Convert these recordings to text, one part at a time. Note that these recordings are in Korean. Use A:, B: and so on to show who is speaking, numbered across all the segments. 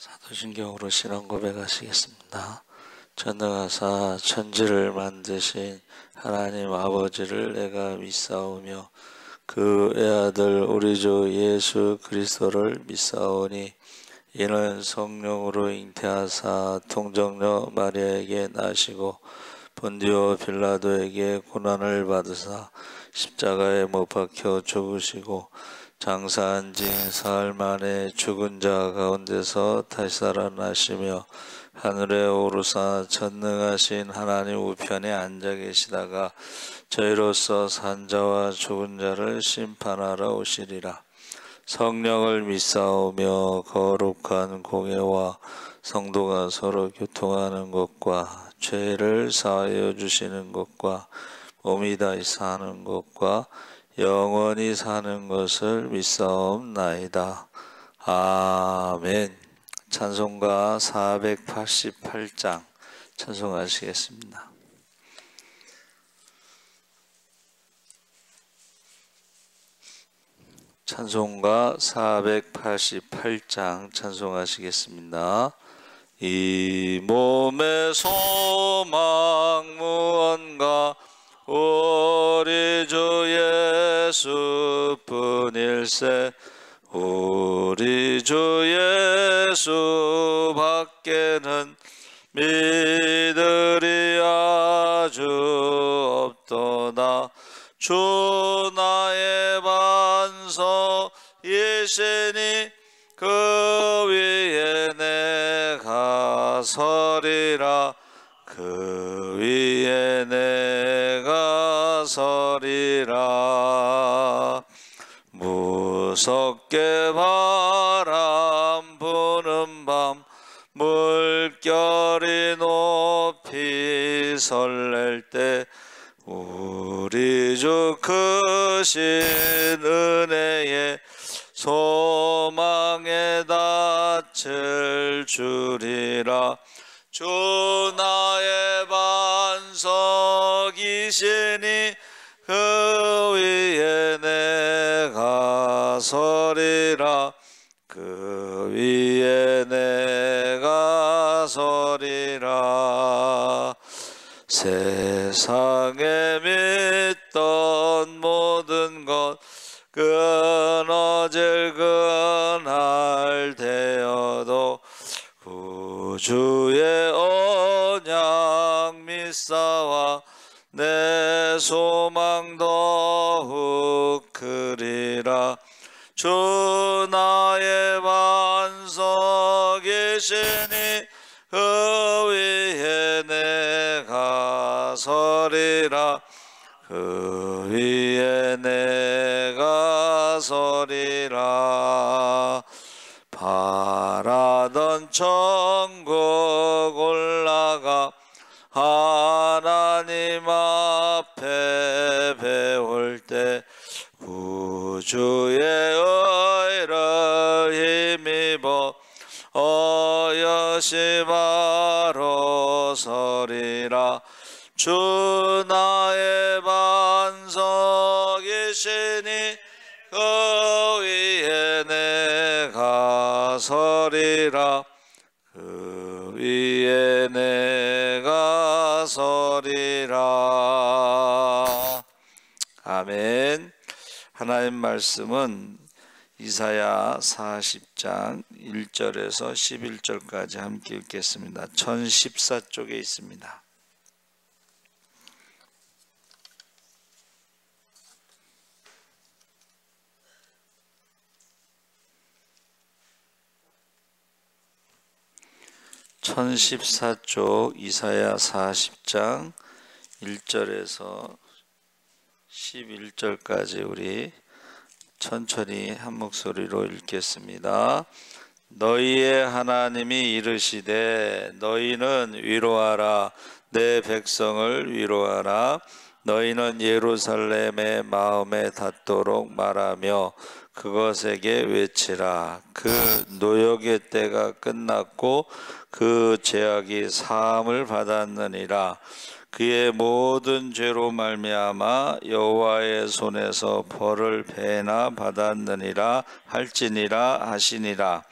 A: 사도신경으로 신앙 고백하시겠습니다. 전능하사 천지를 만드신 하나님 아버지를 내가 믿사오며 그 외아들 우리 주 예수 그리스도를 믿사오니 이는 성령으로 잉태하사 통정녀 마리아에게 나시고 본디오 빌라도에게 고난을 받으사 십자가에 못 박혀 죽으시고 장사한 지 사흘 만에 죽은 자 가운데서 다시 살아나시며 하늘에 오르사 전능하신 하나님 우편에 앉아 계시다가 저희로서 산 자와 죽은 자를 심판하러 오시리라. 성령을 믿사오며 거룩한 공예와 성도가 서로 교통하는 것과 죄를 사하여 주시는 것과 몸이 다시 사는 것과 영원히 사는 것을 믿사옵나이다. 아멘. 찬송가 488장 찬송하시겠습니다. 찬송가 488장 찬송하시겠습니다. 이 몸의 소망 무언가 우리 주 예수뿐일세. 우리 주 예수 밖에는 믿으리 아주 없도다. 주 나의 반석이시니 그 위에 내가 서리라. 그 위에 내가 서리라. 무섭게 바람 부는 밤 물결이 높이 설렐 때 우리 주 크신 은혜에 소망에 닻을 주리라. 주 나의 반석이시니 그 위에 내가 서리라. 그 위에 내가 서리라. 세상에 믿던 모든 것 끊어질 그날 되어도 구주의 언약 믿사와 내 소망 더욱 크리라. 주 나의 반석이시니 그 위에 내가 서리라. 그 위에 내가 서리라. 바라던 천국 올라가 하나님 앞에 배울 때 구주의 의를 힘입어 어여시 바로 서리라. 주 나의 반석이시니 그 위에 내가 서리라. 그 위에 내가 서리라. 아멘. 하나님 말씀은 이사야 40장 1절에서 11절까지 함께 읽겠습니다. 1014쪽에 있습니다. (1014쪽) 이사야 40장 1절에서 11절까지 우리 천천히 한 목소리로 읽겠습니다. 너희의 하나님이 이르시되 너희는 위로하라. 내 백성을 위로하라. 너희는 예루살렘의 마음에 닿도록 말하며 그것에게 외치라. 그 노역의 때가 끝났고 그 죄악이 사함을 받았느니라. 그의 모든 죄로 말미암아 여호와의 손에서 벌을 배나 받았느니라 할지니라 하시니라.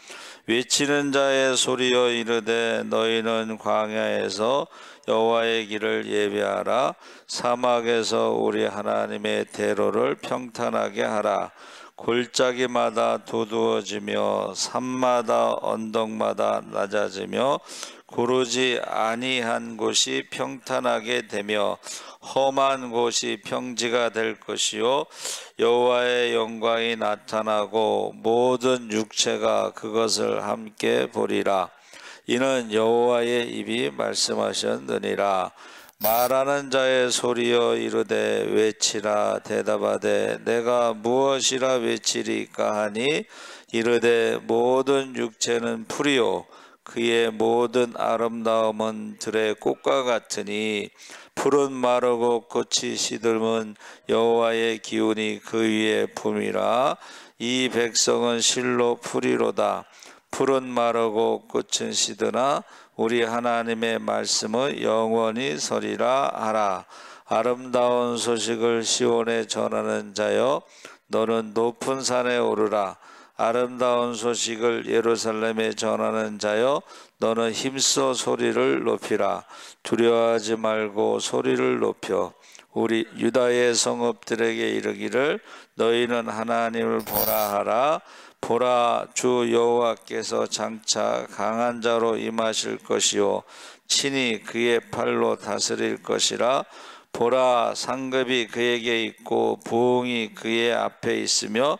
A: 외치는 자의 소리여 이르되 너희는 광야에서 여호와의 길을 예배하라. 사막에서 우리 하나님의 대로를 평탄하게 하라. 골짜기마다 두두어지며 산마다 언덕마다 낮아지며 고르지 아니한 곳이 평탄하게 되며 험한 곳이 평지가 될 것이요 여호와의 영광이 나타나고 모든 육체가 그것을 함께 보리라. 이는 여호와의 입이 말씀하셨느니라. 말하는 자의 소리여 이르되 외치라. 대답하되 내가 무엇이라 외치리까 하니 이르되 모든 육체는 풀이요 그의 모든 아름다움은 들의 꽃과 같으니 풀은 마르고 꽃이 시들면 여호와의 기운이 그 위에 붐이라. 이 백성은 실로 풀이로다. 풀은 마르고 꽃은 시드나 우리 하나님의 말씀은 영원히 서리라 하라. 아름다운 소식을 시온에 전하는 자여 너는 높은 산에 오르라. 아름다운 소식을 예루살렘에 전하는 자여 너는 힘써 소리를 높이라. 두려워하지 말고 소리를 높여 우리 유다의 성읍들에게 이르기를 너희는 하나님을 보라 하라. 보라, 주 여호와께서 장차 강한 자로 임하실 것이요 친히 그의 팔로 다스릴 것이라. 보라, 상급이 그에게 있고 부흥이 그의 앞에 있으며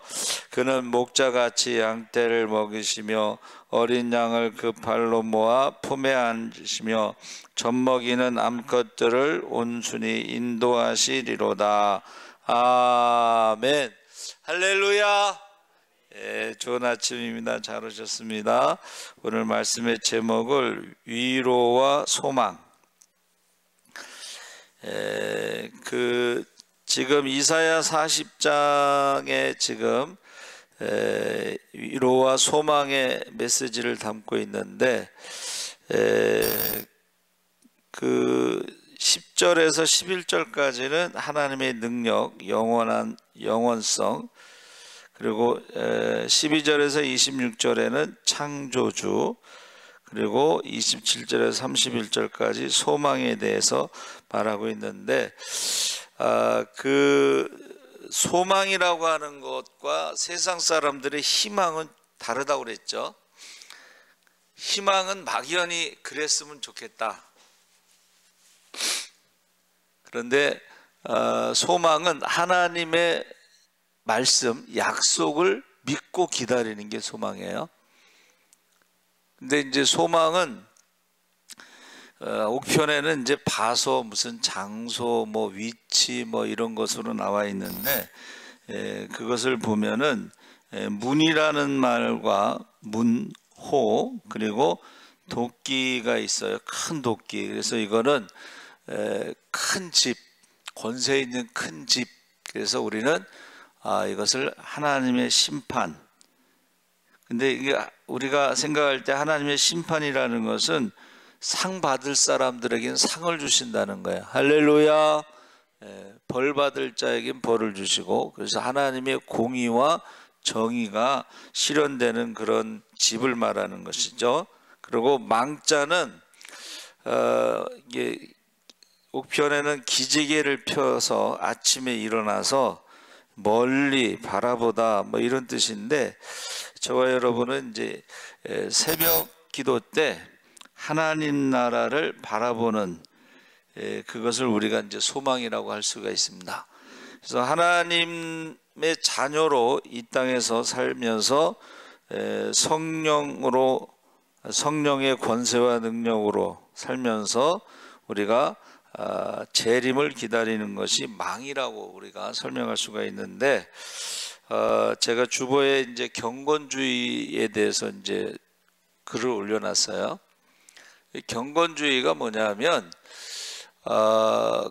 A: 그는 목자같이 양떼를 먹이시며 어린 양을 그 팔로 모아 품에 안으시며 젖먹이는 암컷들을 온순히 인도하시리로다. 아멘. 할렐루야. 좋은 아침입니다. 잘 오셨습니다. 오늘 말씀의 제목을 위로와 소망. 지금 이사야 40장에 지금 위로와 소망의 메시지를 담고 있는데 그 10절에서 11절까지는 하나님의 능력, 영원성, 그리고 12절에서 26절에는 창조주, 그리고 27절에서 31절까지 소망에 대해서 말하고 있는데 그 소망이라고 하는 것과 세상 사람들의 희망은 다르다고 그랬죠. 희망은 막연히 그랬으면 좋겠다. 그런데 소망은 하나님의 말씀, 약속을 믿고 기다리는 게 소망이에요. 근데 이제 소망은 옥편에는 이제 바소, 무슨 장소, 뭐 위치, 뭐 이런 것으로 나와 있는데 그것을 보면은 문이라는 말과 문호, 그리고 도끼가 있어요. 큰 도끼. 그래서 이거는 큰 집, 권세 있는 큰 집. 그래서 우리는 이것을 하나님의 심판. 근데 이게 우리가 생각할 때 하나님의 심판이라는 것은 상 받을 사람들에게는 상을 주신다는 거예요. 할렐루야. 벌 받을 자에게는 벌을 주시고, 그래서 하나님의 공의와 정의가 실현되는 그런 집을 말하는 것이죠. 그리고 망자는 이게 옥편에는 기지개를 펴서 아침에 일어나서 멀리 바라보다 뭐 이런 뜻인데, 저와 여러분은 이제 새벽 기도 때 하나님 나라를 바라보는 그것을 우리가 이제 소망이라고 할 수가 있습니다. 그래서 하나님의 자녀로 이 땅에서 살면서 성령의 권세와 능력으로 살면서 우리가 재림을 기다리는 것이 망이라고 우리가 설명할 수가 있는데, 제가 주보에 이제 경건주의에 대해서 이제 글을 올려놨어요. 경건주의가 뭐냐면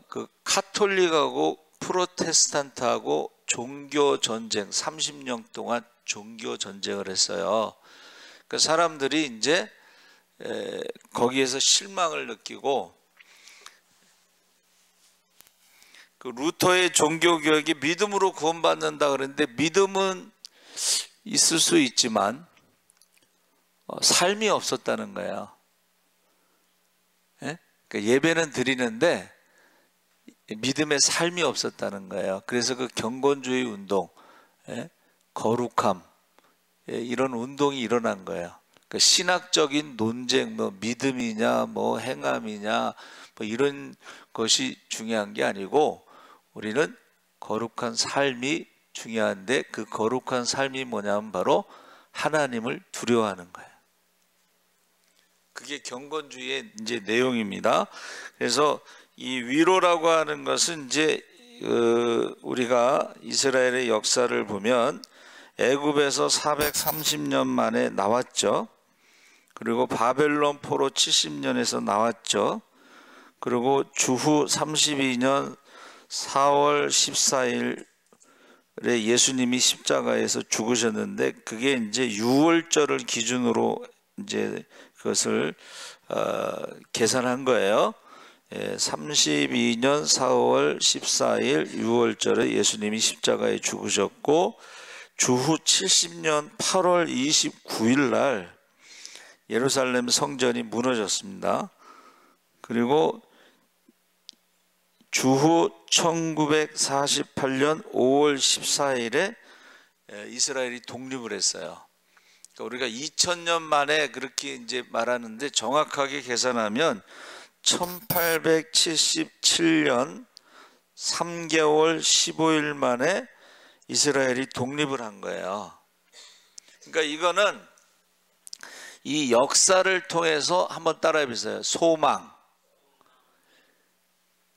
A: 그 카톨릭하고 프로테스탄트하고 종교 전쟁 30년 동안 종교 전쟁을 했어요. 그 사람들이 이제 거기에서 실망을 느끼고 그 루터의 종교 교육이 믿음으로 구원받는다 그랬는데 믿음은 있을 수 있지만 삶이 없었다는 거예요. 예? 그러니까 예배는 드리는데 믿음의 삶이 없었다는 거예요. 그래서 그 경건주의 운동, 거룩함, 이런 운동이 일어난 거예요. 그러니까 신학적인 논쟁, 뭐 믿음이냐, 뭐 행함이냐, 뭐 이런 것이 중요한 게 아니고 우리는 거룩한 삶이 중요한데 그 거룩한 삶이 뭐냐면 바로 하나님을 두려워하는 거예요. 그게 경건주의의 이제 내용입니다. 그래서 이 위로라고 하는 것은 이제 우리가 이스라엘의 역사를 보면 애굽에서 430년 만에 나왔죠. 그리고 바벨론 포로 70년에서 나왔죠. 그리고 주후 32년 4월 14일에 예수님이 십자가에서 죽으셨는데 그게 이제 유월절을 기준으로 이제 그것을 계산한 거예요. 32년 4월 14일 유월절에 예수님이 십자가에 죽으셨고 주후 70년 8월 29일 날 예루살렘 성전이 무너졌습니다. 그리고 주후 1948년 5월 14일에 이스라엘이 독립을 했어요. 그러니까 우리가 2000년 만에 그렇게 이제 말하는데 정확하게 계산하면 1877년 3개월 15일 만에 이스라엘이 독립을 한 거예요. 그러니까 이거는 이 역사를 통해서 한번 따라해 보세요. 소망.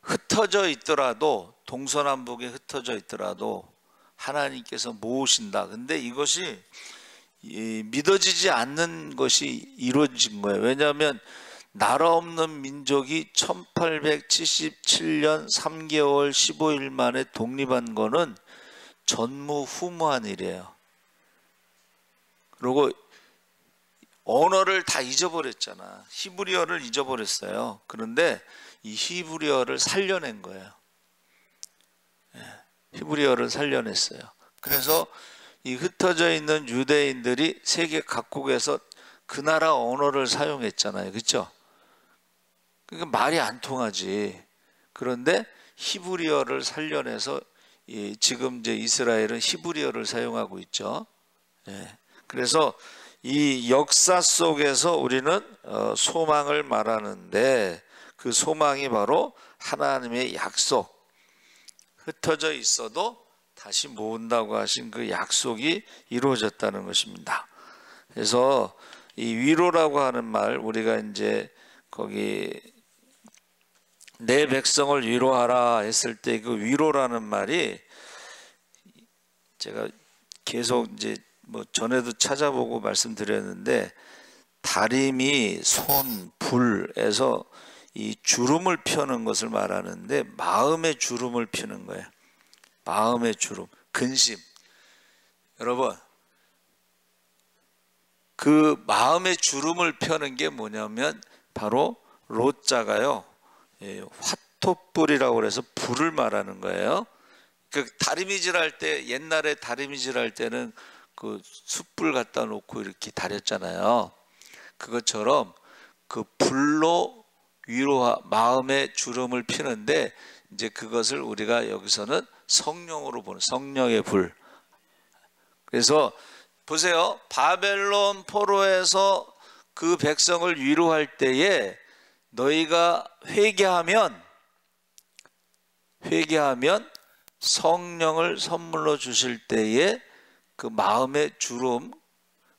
A: 흩어져 있더라도 동서남북에 흩어져 있더라도 하나님께서 모으신다. 근데 이것이 믿어지지 않는 것이 이루어진 거예요. 왜냐하면 나라 없는 민족이 1877년 3개월 15일 만에 독립한 거는 전무후무한 일이에요. 그리고 언어를 다 잊어버렸잖아. 히브리어를 잊어버렸어요. 그런데 이 히브리어를 살려낸 거예요. 히브리어를 살려냈어요. 그래서 이 흩어져 있는 유대인들이 세계 각국에서 그 나라 언어를 사용했잖아요. 그렇죠? 그러니까 말이 안 통하지. 그런데 히브리어를 살려내서 지금 이제 이스라엘은 히브리어를 사용하고 있죠. 그래서 이 역사 속에서 우리는 소망을 말하는데 그 소망이 바로 하나님의 약속. 흩어져 있어도 다시 모은다고 하신 그 약속이 이루어졌다는 것입니다. 그래서 이 위로라고 하는 말, 우리가 이제 거기 내 백성을 위로하라 했을 때 그 위로라는 말이 제가 계속 이제 뭐 전에도 찾아보고 말씀드렸는데 다리미, 손, 불에서 이 주름을 펴는 것을 말하는데 마음의 주름을 펴는 거예요. 마음의 주름, 근심. 여러분, 그 마음의 주름을 펴는 게 뭐냐면 바로 로자가요, 화토불이라고 그래서 불을 말하는 거예요. 그 다리미질 할 때, 옛날에 다리미질 할 때는 그 숯불 갖다 놓고 이렇게 다렸잖아요. 그것처럼 그 불로 마음의 주름을 피는데 이제 그것을 우리가 여기서는 성령으로 보는, 성령의 불. 그래서 보세요. 바벨론 포로에서 그 백성을 위로할 때에 너희가 회개하면 성령을 선물로 주실 때에 그 마음의 주름,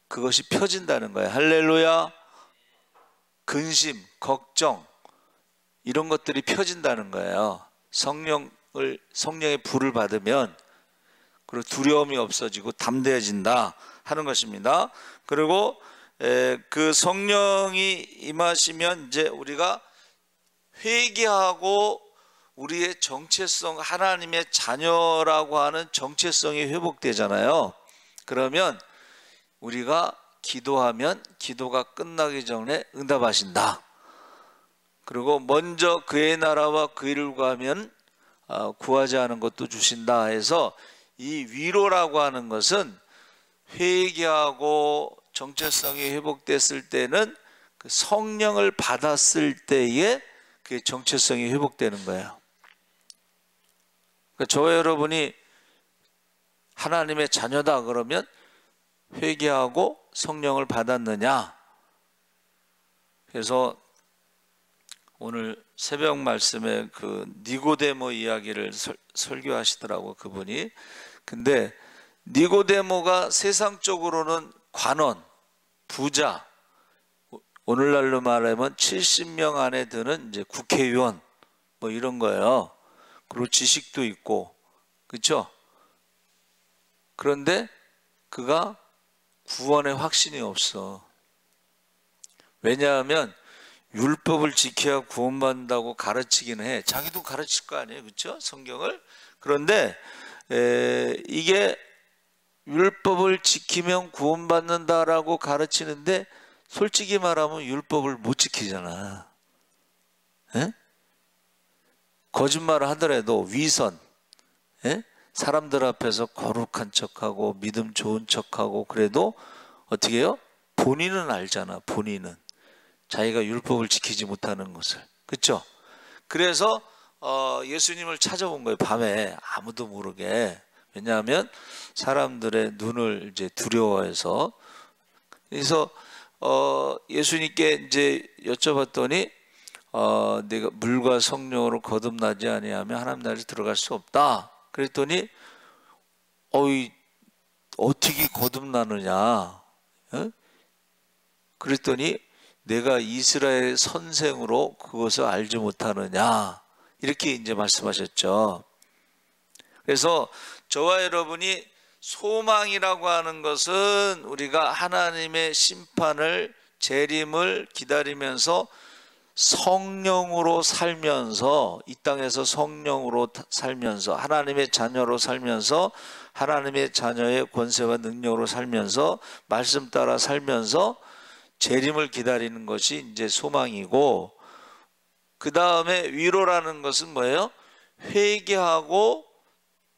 A: 그것이 펴진다는 거예요. 할렐루야. 근심, 걱정, 이런 것들이 펴진다는 거예요. 성령의 불을 받으면, 그리고 두려움이 없어지고 담대해진다 하는 것입니다. 그리고 그 성령이 임하시면 이제 우리가 회개하고 우리의 정체성, 하나님의 자녀라고 하는 정체성이 회복되잖아요. 그러면 우리가 기도하면 기도가 끝나기 전에 응답하신다. 그리고 먼저 그의 나라와 그 일을 구하면 구하지 않은 것도 주신다 해서, 이 위로라고 하는 것은 회개하고 정체성이 회복됐을 때는 그 성령을 받았을 때에 그 정체성이 회복되는 거예요. 그러니까 저와 여러분이 하나님의 자녀다 그러면 회개하고 성령을 받았느냐. 그래서 오늘 새벽 말씀에 그 니고데모 이야기를 설교하시더라고, 그분이. 근데 니고데모가 세상적으로는 관원, 부자, 오늘날로 말하면 70명 안에 드는 이제 국회의원 뭐 이런 거예요. 그리고 지식도 있고, 그렇죠? 그런데 그가 구원의 확신이 없어. 왜냐하면 율법을 지켜야 구원받는다고 가르치기는 해. 자기도 가르칠 거 아니에요, 그렇죠? 성경을. 그런데 이게 율법을 지키면 구원받는다라고 가르치는데, 솔직히 말하면 율법을 못 지키잖아. 에? 거짓말을 하더라도 위선, 에? 사람들 앞에서 거룩한 척하고 믿음 좋은 척하고, 그래도 어떻게 해요? 본인은 알잖아. 본인은 자기가 율법을 지키지 못하는 것을, 그렇죠? 그래서 예수님을 찾아온 거예요, 밤에 아무도 모르게. 왜냐하면 사람들의 눈을 이제 두려워해서. 그래서 예수님께 이제 여쭤봤더니 내가 물과 성령으로 거듭나지 아니하면 하나님 나라에 들어갈 수 없다. 그랬더니 어떻게 거듭나느냐? 그랬더니 내가 이스라엘 선생으로 그것을 알지 못하느냐, 이렇게 이제 말씀하셨죠. 그래서 저와 여러분이 소망이라고 하는 것은 우리가 하나님의 심판을, 재림을 기다리면서 성령으로 살면서, 이 땅에서 성령으로 살면서, 하나님의 자녀로 살면서, 하나님의 자녀의 권세와 능력으로 살면서, 말씀 따라 살면서 재림을 기다리는 것이 이제 소망이고, 그 다음에 위로라는 것은 뭐예요? 회개하고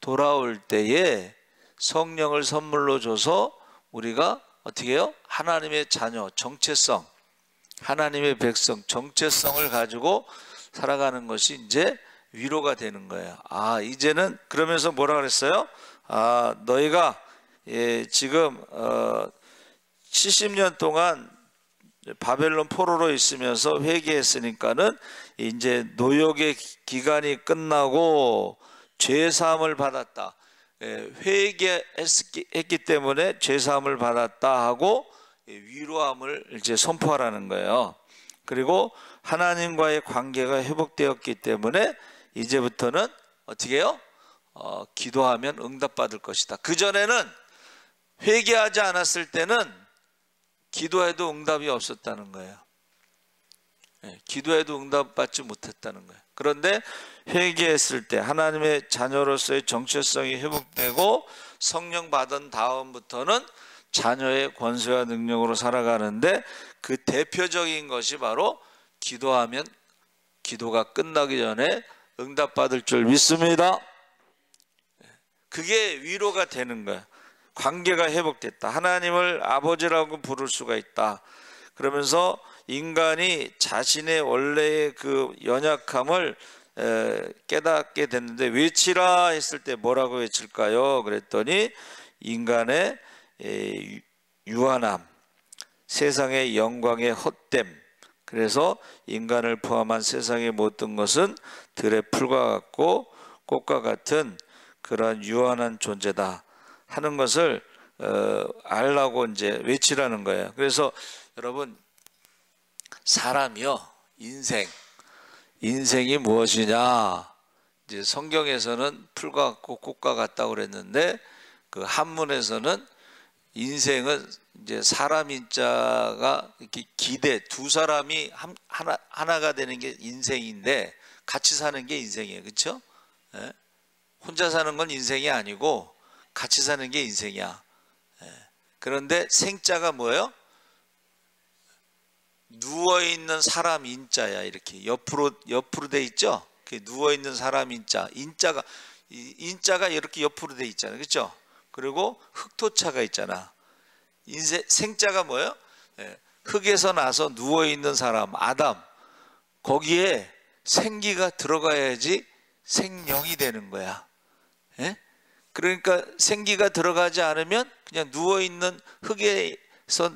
A: 돌아올 때에 성령을 선물로 줘서 우리가 어떻게 해요? 하나님의 자녀, 정체성, 하나님의 백성, 정체성을 가지고 살아가는 것이 이제 위로가 되는 거예요. 이제는, 그러면서 뭐라 그랬어요? 너희가 지금 70년 동안 바벨론 포로로 있으면서 회개했으니까는 이제 노역의 기간이 끝나고 죄사함을 받았다. 회개했기 때문에 죄사함을 받았다 하고 위로함을 이제 선포하라는 거예요. 그리고 하나님과의 관계가 회복되었기 때문에 이제부터는 어떻게 해요? 기도하면 응답받을 것이다. 그전에는 회개하지 않았을 때는 기도해도 응답이 없었다는 거예요. 기도해도 응답받지 못했다는 거예요. 그런데 회개했을 때 하나님의 자녀로서의 정체성이 회복되고 성령 받은 다음부터는 자녀의 권세와 능력으로 살아가는데, 그 대표적인 것이 바로 기도하면 기도가 끝나기 전에 응답받을 줄 믿습니다. 그게 위로가 되는 거예요. 관계가 회복됐다. 하나님을 아버지라고 부를 수가 있다. 그러면서 인간이 자신의 원래의 그 연약함을 깨닫게 됐는데, 외치라 했을 때 뭐라고 외칠까요? 그랬더니 인간의 유한함, 세상의 영광의 헛됨, 그래서 인간을 포함한 세상의 모든 것은 들의 풀과 같고 꽃과 같은 그러한 유한한 존재다 하는 것을 알라고 이제 외치라는 거예요. 그래서 여러분, 사람이요, 인생이 무엇이냐? 이제 성경에서는 풀과 같고 꽃과 같다고 그랬는데, 그 한문에서는 인생은 이제 사람 인자가 이렇게 기대 두 사람이 하나가 되는 게 인생인데 같이 사는 게 인생이에요. 그렇죠? 예? 혼자 사는 건 인생이 아니고 같이 사는 게 인생이야. 예. 그런데 생자가 뭐예요? 누워있는 사람 인자야. 이렇게 옆으로 돼 있죠? 누워있는 사람 인자가 이렇게 옆으로 돼 있잖아요. 그렇죠? 그리고 흑토차가 있잖아. 생자가 뭐예요? 예, 흙에서 나서 누워있는 사람 아담, 거기에 생기가 들어가야지 생명이 되는 거야. 예? 그러니까 생기가 들어가지 않으면 그냥 누워있는 흙에서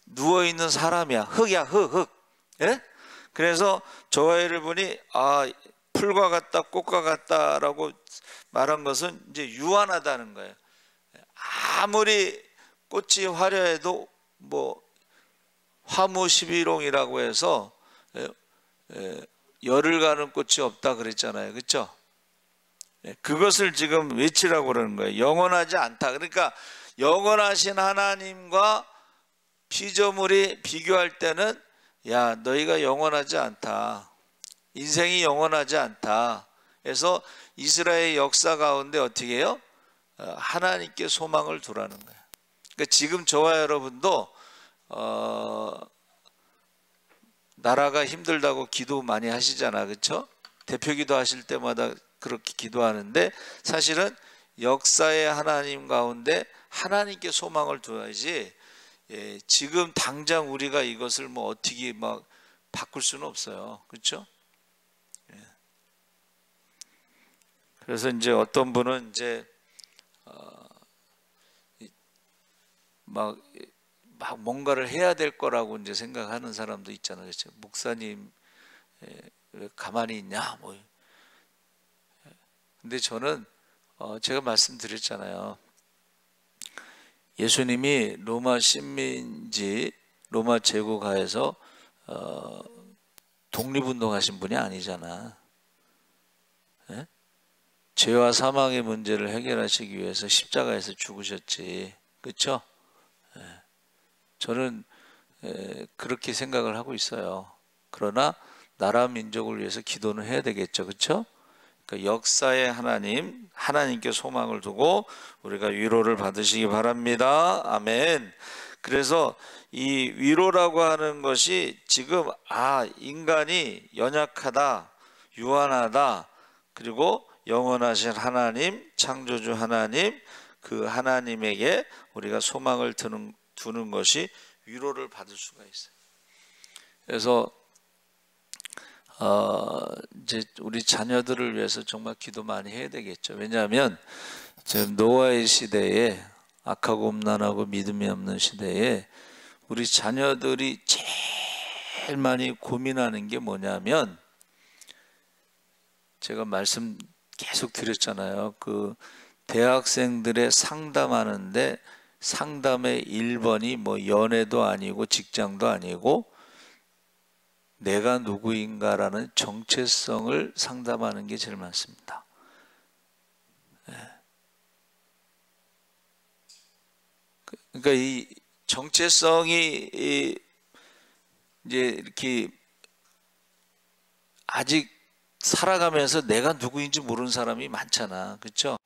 A: 누워있는 사람이야. 흙이야, 흙. 예? 그래서 저와 여러분이 풀과 같다, 꽃과 같다라고 말한 것은 이제 유한하다는 거예요. 아무리 꽃이 화려해도 뭐 화무십일홍이라고 해서 열을 가는 꽃이 없다 그랬잖아요. 그렇죠? 그것을 지금 외치라고 그러는 거예요. 영원하지 않다. 그러니까 영원하신 하나님과 피조물이 비교할 때는 야, 너희가 영원하지 않다. 인생이 영원하지 않다. 그래서 이스라엘 역사 가운데 어떻게 해요? 하나님께 소망을 두라는 거예요. 그러니까 지금 저와 여러분도 나라가 힘들다고 기도 많이 하시잖아. 그렇죠? 대표기도 하실 때마다 그렇게 기도하는데 사실은 역사의 하나님 가운데 하나님께 소망을 둬야지 지금 당장 우리가 이것을 뭐 어떻게 막 바꿀 수는 없어요. 그렇죠? 그래서 이제 어떤 분은 이제 막 뭔가를 해야 될 거라고 이제 생각하는 사람도 있잖아요. 그렇죠? 목사님 왜 가만히 있냐 뭐. 근데 저는 제가 말씀드렸잖아요. 예수님이 로마 식민지 로마 제국하에서 독립운동하신 분이 아니잖아. 예? 죄와 사망의 문제를 해결하시기 위해서 십자가에서 죽으셨지. 그렇죠? 저는 그렇게 생각을 하고 있어요. 그러나 나라 민족을 위해서 기도는 해야 되겠죠. 그렇죠? 그러니까 역사의 하나님께 소망을 두고 우리가 위로를 받으시기 바랍니다. 아멘. 그래서 이 위로라고 하는 것이 지금 인간이 연약하다, 유한하다, 그리고 영원하신 하나님, 창조주 하나님, 그 하나님에게 우리가 소망을 두는 것이 위로를 받을 수가 있어요. 그래서 이제 우리 자녀들을 위해서 정말 기도 많이 해야 되겠죠. 왜냐하면 지금 노아의 시대에 악하고 음란하고 믿음이 없는 시대에 우리 자녀들이 제일 많이 고민하는 게 뭐냐면 제가 말씀 계속 드렸잖아요. 그 대학생들의 상담하는데 상담의 1번이 뭐 연애도 아니고 직장도 아니고 내가 누구인가라는 정체성을 상담하는 게 제일 많습니다. 그러니까 이 정체성이 이제 이렇게 아직 살아가면서 내가 누구인지 모르는 사람이 많잖아. 그렇죠?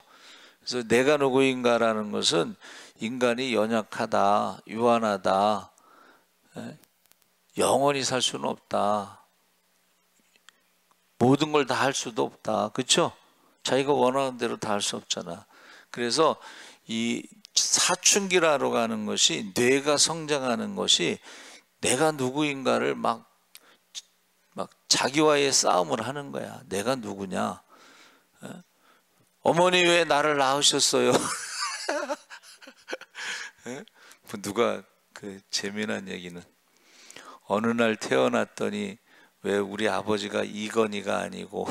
A: 그래서 내가 누구인가라는 것은 인간이 연약하다, 유한하다, 영원히 살 수는 없다. 모든 걸 다 할 수도 없다. 그렇죠? 자기가 원하는 대로 다 할 수 없잖아. 그래서 이 사춘기라고 하는 것이 뇌가 성장하는 것이 내가 누구인가를 막 자기와의 싸움을 하는 거야. 내가 누구냐? 어머니 왜 나를 낳으셨어요? 누가 그 재미난 얘기는 어느 날 태어났더니 왜 우리 아버지가 이건희가 아니고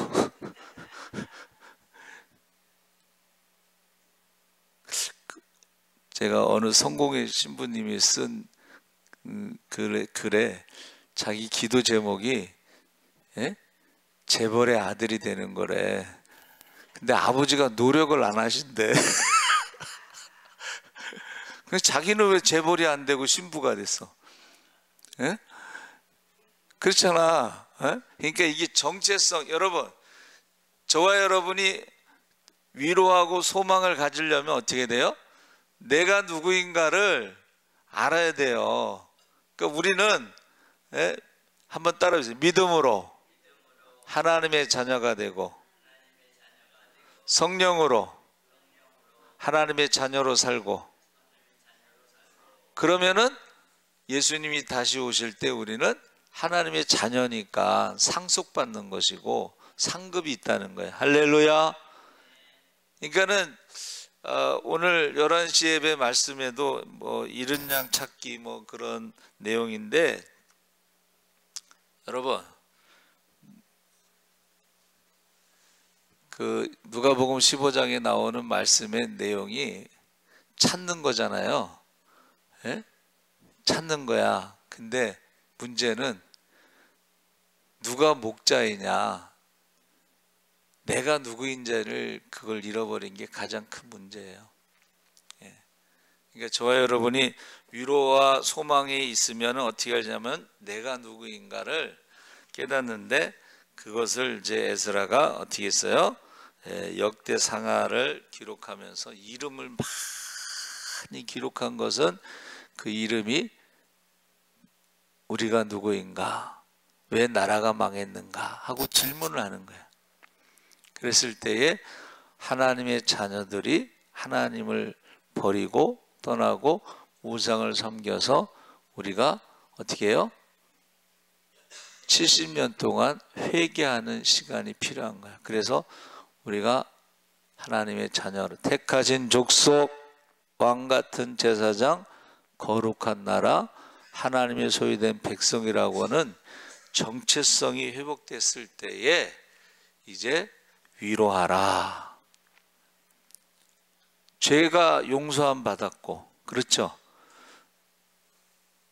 A: 제가 어느 성공의 신부님이 쓴 글에 자기 기도 제목이 재벌의 아들이 되는 거래. 근데 아버지가 노력을 안 하신대. 근데 자기는 왜 재벌이 안 되고 신부가 됐어? 예? 그렇잖아. 예? 그러니까 이게 정체성, 여러분, 저와 여러분이 위로하고 소망을 가지려면 어떻게 돼요? 내가 누구인가를 알아야 돼요. 그러니까 우리는, 예? 한번 따라해주세요. 믿음으로 하나님의 자녀가 되고 성령으로 하나님의 자녀로 살고, 그러면은 예수님이 다시 오실 때 우리는 하나님의 자녀니까 상속받는 것이고 상급이 있다는 거예요. 할렐루야. 그러니까는 오늘 11시 예배 말씀에도 뭐 잃은 양 찾기 뭐 그런 내용인데, 여러분 그 누가복음 15장에 나오는 말씀의 내용이 찾는 거잖아요. 예? 찾는 거야. 근데 문제는 누가 목자이냐, 내가 누구인지를 그걸 잃어버린 게 가장 큰 문제예요. 예. 그러니까 저와 여러분이 위로와 소망이 있으면 어떻게 하냐면 내가 누구인가를 깨닫는데, 그것을 이제 에스라가 어떻게 했어요? 역대상하를 기록하면서 이름을 많이 기록한 것은 그 이름이 우리가 누구인가, 왜 나라가 망했는가 하고 질문을 하는 거야. 그랬을 때에 하나님의 자녀들이 하나님을 버리고 떠나고 우상을 섬겨서 우리가 어떻게 해요? 70년 동안 회개하는 시간이 필요한 거야. 그래서 우리가 하나님의 자녀로 택하신 족속, 왕같은 제사장, 거룩한 나라, 하나님의 소유된 백성이라고 하는 정체성이 회복됐을 때에 이제 위로하라. 죄가 용서함 받았고, 그렇죠?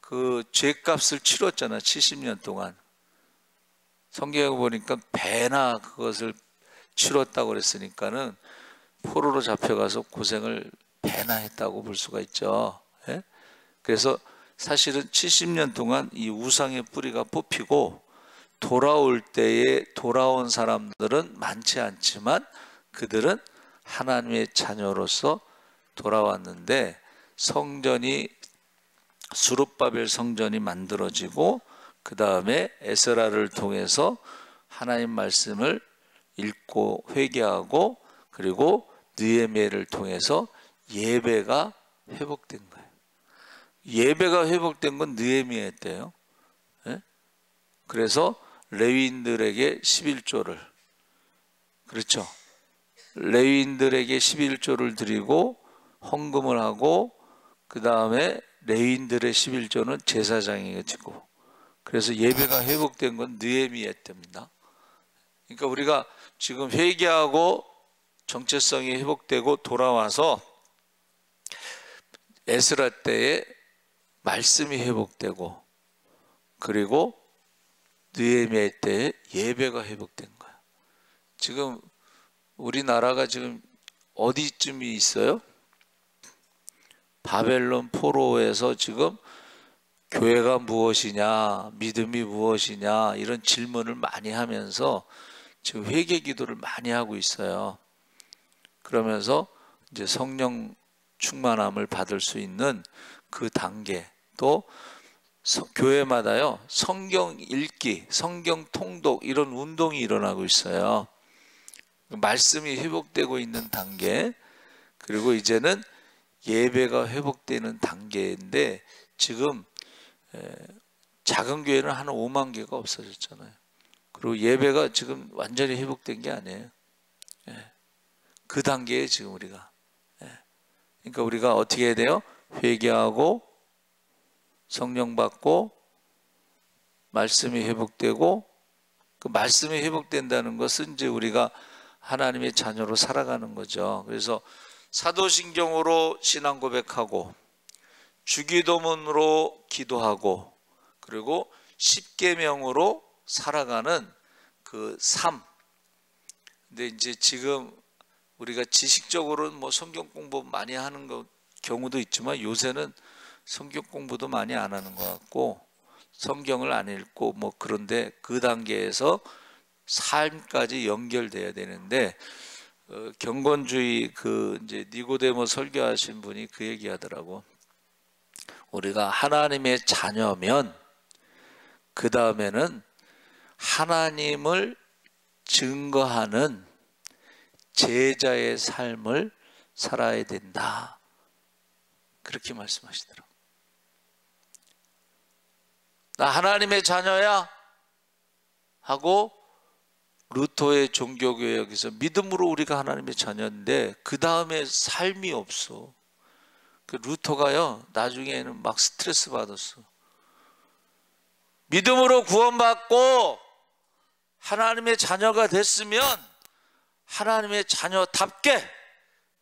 A: 그 죄값을 치렀잖아. 70년 동안. 성경에 보니까 배나 그것을 치렀다고 그랬으니까는 포로로 잡혀가서 고생을 배나 했다고 볼 수가 있죠. 예? 그래서 사실은 70년 동안 이 우상의 뿌리가 뽑히고 돌아올 때에 돌아온 사람들은 많지 않지만 그들은 하나님의 자녀로서 돌아왔는데, 성전이 스룹바벨 성전이 만들어지고 그 다음에 에스라를 통해서 하나님 말씀을 읽고 회개하고, 그리고 느헤미야를 통해서 예배가 회복된 거예요. 예배가 회복된 건 느헤미야 때예요. 예? 그래서 레위인들에게 11조를, 그렇죠? 레위인들에게 11조를 드리고 헌금을 하고, 그 다음에 레위인들의 11조는 제사장에게 주고, 그래서 예배가 회복된 건 느헤미야 때입니다. 그러니까 우리가 지금 회개하고 정체성이 회복되고 돌아와서 에스라 때에 말씀이 회복되고, 그리고 느헤미야 때에 예배가 회복된 거야. 지금 우리나라가 지금 어디쯤이 있어요? 바벨론 포로에서 지금 교회가 무엇이냐, 믿음이 무엇이냐, 이런 질문을 많이 하면서 지금 회개 기도를 많이 하고 있어요. 그러면서 이제 성령 충만함을 받을 수 있는 그 단계, 또 교회마다요 성경 읽기, 성경 통독 이런 운동이 일어나고 있어요. 말씀이 회복되고 있는 단계, 그리고 이제는 예배가 회복되는 단계인데, 지금 작은 교회는 한 5만 개가 없어졌잖아요. 그리고 예배가 지금 완전히 회복된 게 아니에요. 그 단계에 지금 우리가. 그러니까 우리가 어떻게 해야 돼요? 회개하고 성령 받고 말씀이 회복되고, 그 말씀이 회복된다는 것은 이제 우리가 하나님의 자녀로 살아가는 거죠. 그래서 사도신경으로 신앙 고백하고, 주기도문으로 기도하고, 그리고 십계명으로 살아가는 그 삶. 근데 이제 지금 우리가 지식적으로는 뭐 성경 공부 많이 하는 거 경우도 있지만 요새는 성경 공부도 많이 안 하는 것 같고 성경을 안 읽고 뭐 그런데 그 단계에서 삶까지 연결돼야 되는데 경건주의 그 이제 니고데모 설교하신 분이 그 얘기하더라고. 우리가 하나님의 자녀면 그 다음에는 하나님을 증거하는 제자의 삶을 살아야 된다. 그렇게 말씀하시더라고. 나 하나님의 자녀야 하고 루터의 종교개혁에서 믿음으로 우리가 하나님의 자녀인데 그 다음에 삶이 없어. 그 루터가요 나중에는 막 스트레스 받았어. 믿음으로 구원받고 하나님의 자녀가 됐으면 하나님의 자녀답게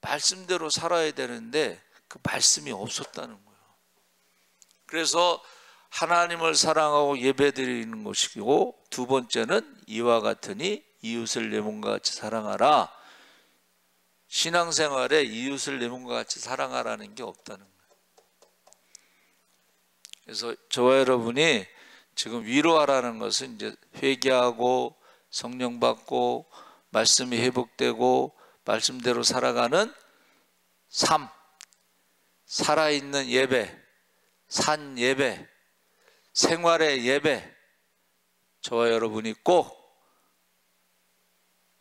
A: 말씀대로 살아야 되는데 그 말씀이 없었다는 거예요. 그래서 하나님을 사랑하고 예배드리는 것이고 두 번째는 이와 같으니 이웃을 내 몸과 같이 사랑하라. 신앙생활에 이웃을 내 몸과 같이 사랑하라는 게 없다는 거예요. 그래서 저와 여러분이 지금 위로하라는 것은 이제 회개하고 성령 받고 말씀이 회복되고 말씀대로 살아가는 삶, 살아있는 예배, 산 예배, 생활의 예배, 저와 여러분이 꼭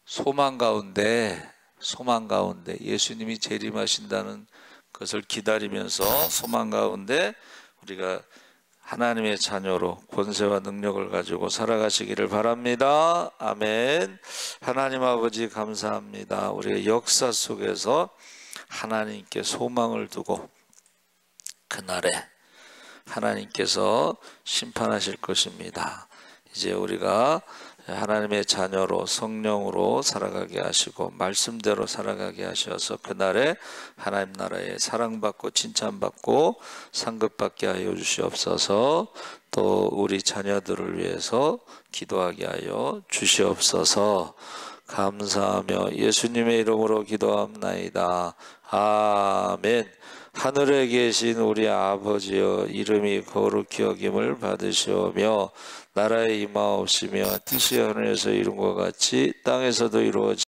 A: 소망 가운데 예수님이 재림하신다는 것을 기다리면서 소망 가운데 우리가 하나님의 자녀로 권세와 능력을 가지고 살아가시기를 바랍니다. 아멘. 하나님 아버지 감사합니다. 우리의 역사 속에서 하나님께 소망을 두고 그날에 하나님께서 심판하실 것입니다. 이제 우리가 하나님의 자녀로 성령으로 살아가게 하시고 말씀대로 살아가게 하셔서 그날에 하나님 나라에 사랑받고 칭찬받고 상급받게 하여 주시옵소서. 또 우리 자녀들을 위해서 기도하게 하여 주시옵소서. 감사하며 예수님의 이름으로 기도합나이다. 아멘. 하늘에 계신 우리 아버지여, 이름이 거룩히 여김을 받으시오며 나라에 임하옵시며 뜻이 하늘에서 이룬 것 같이 땅에서도 이루어지옵소서.